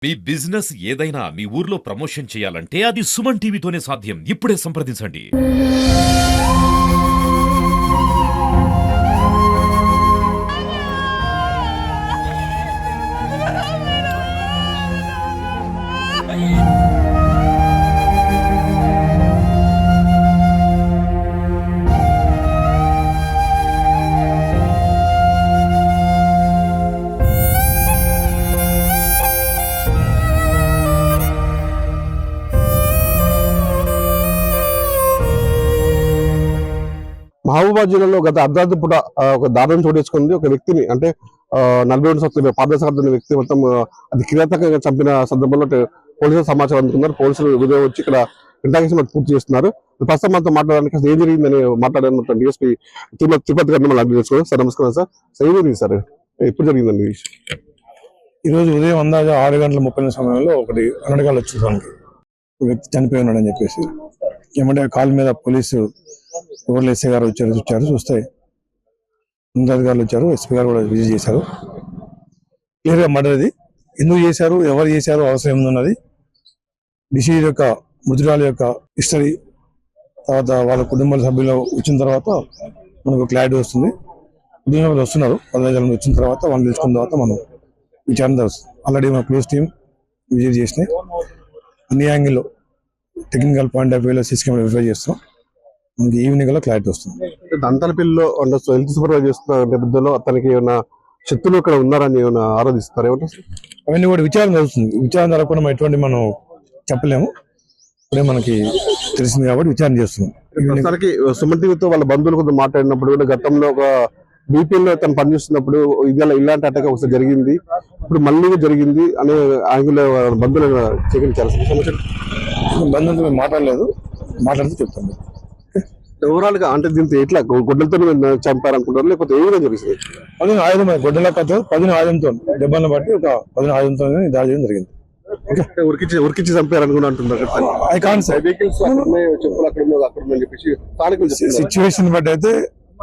మీ business ఏదైనా మీ ఊర్లో promotion చేయాలంటే అది సుమన్ టీవీతోనే సాధ్యం. ఇప్పుడే సంప్రదించండి. మహబూబాబాద్ జిల్లాలో గత అర్ధరాత్రి పూట ఒక దారుణం చోటేసుకుంది. ఒక వ్యక్తిని అంటే 42 సంవత్సరాల పాదసారథి వ్యక్తి మొత్తం అది కిరాతకంగా చంపిన సందర్భంలో పోలీసులు సమాచారం అందుకున్నారు. పోలీసులు ఉదయం వచ్చి ఇక్కడ ఇంట్రాగేషన్ పూర్తి చేస్తున్నారు. ప్రస్తుతం మనతో మాట్లాడడానికి ఏం జరిగిందని మాట్లాడారు డిఎస్పీ తిరుపతి గారిని మనం అర్థం చేసుకోవాలి. సార్ నమస్కారం సార్. ఏం జరిగింది సార్? ఎప్పుడు జరిగిందండి? ఈ రోజు ఉదయం అందాజ 6:30 సమయంలో ఒకటి అనడగాలు వచ్చింది. దానికి వ్యక్తి చనిపోయి ఉన్నాడని చెప్పేసి ఏమంటే కాల్ మీద పోలీసు ఊర్లో ఎస్ఐ గారు వచ్చారు. చూస్తే ఉన్నతాధికారులు వచ్చారు, ఎస్పీ గారు కూడా విజిట్ చేశారు. క్లియర్గా మర్డర్ అది ఎందుకు చేశారు, ఎవరు చేశారు, అవసరం ఏమున్నది, డిసీజ్ యొక్క మృతురాల యొక్క హిస్టరీ, తర్వాత వాళ్ళ కుటుంబ సభ్యులు వచ్చిన తర్వాత మనకు క్లారిటీ వస్తుంది. కుటుంబాలు వస్తున్నారు, 15 మంది వచ్చిన తర్వాత వాళ్ళు తెలుసుకున్న తర్వాత మనం విచారణ జరుగుతుంది. ఆల్రెడీ మన క్లోజ్ టీం విజిట్ చేసినాయి. అన్ని యాంగిల్లో టెక్నికల్ పాయింట్ ఆఫ్ వ్యూలో సిసి కెమెరా వెరిఫై చేస్తాం. మనకి ఈవినింగ్ లో క్లారిటీ వస్తుంది. దంతలపల్లిలో హెల్త్ సూపర్వైజ్ చేస్తున్న నేపథ్యంలో అతనికి ఏమైనా శక్తులు ఇక్కడ ఉన్నారని ఏమైనా ఆరాధిస్తారు? ఏమంటారు? అవన్నీ కూడా విచారణ జరుగుతుంది. విచారణ జరగకుండా ఎటువంటి మనం చెప్పలేము. ఇప్పుడే మనకి తెలిసింది కాబట్టి విచారణ చేస్తున్నాం. ప్రస్తుతానికి సుమన్ టీవీతో వాళ్ళ బంధువులు కొంచెం మాట్లాడినప్పుడు కూడా గతంలో ఒక బీపీఎల్లో తను పనిచేస్తున్నప్పుడు ఇలాంటి అటాక్ ఒకసారి జరిగింది, ఇప్పుడు మళ్ళీ జరిగింది అనే యాంగిల్ బంధువులు సేకరించారు. బంధువులతో మేము మాట్లాడితే చెప్తాను. ఓవరాల్ గా అంటే దీంతో ఎట్లా గొడ్డలతో చంపారనుకుంటారు, లేకపోతే ఏ విధంగా జరిగింది? 10 ఆయుధం గొడ్డల కథ 10 ఆయుధంతో దెబ్బలను బట్టి ఒక 10 ఆయుధంతో దాడి చేయడం జరిగింది. ఉరికిచ్చి చంపారనుకుని అంటున్నారు. సిచ్యువేషన్ బట్టి అయితే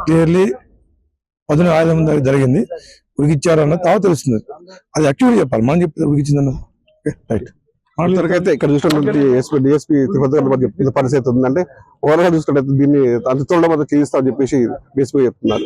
క్లియర్లీ 10 ఆయుధం జరిగింది. ఉరికిచ్చారన్న తర్వాత తెలుస్తుంది. అది యాక్టివ్గా చెప్పాలి, మనం చెప్తే ఉరికిచ్చిందన్న రైట్. అయితే ఇక్కడ చూసినటువంటి డిఎస్పీ తిరుపతి గారు చెప్తున్న పరిస్థితి ఉందంటే ఓవరాల్ గా చూసుకుంటే దీన్ని అంత త్వరలో చేయిస్తా అని చెప్పేసి డిఎస్పీ చెప్తున్నారు.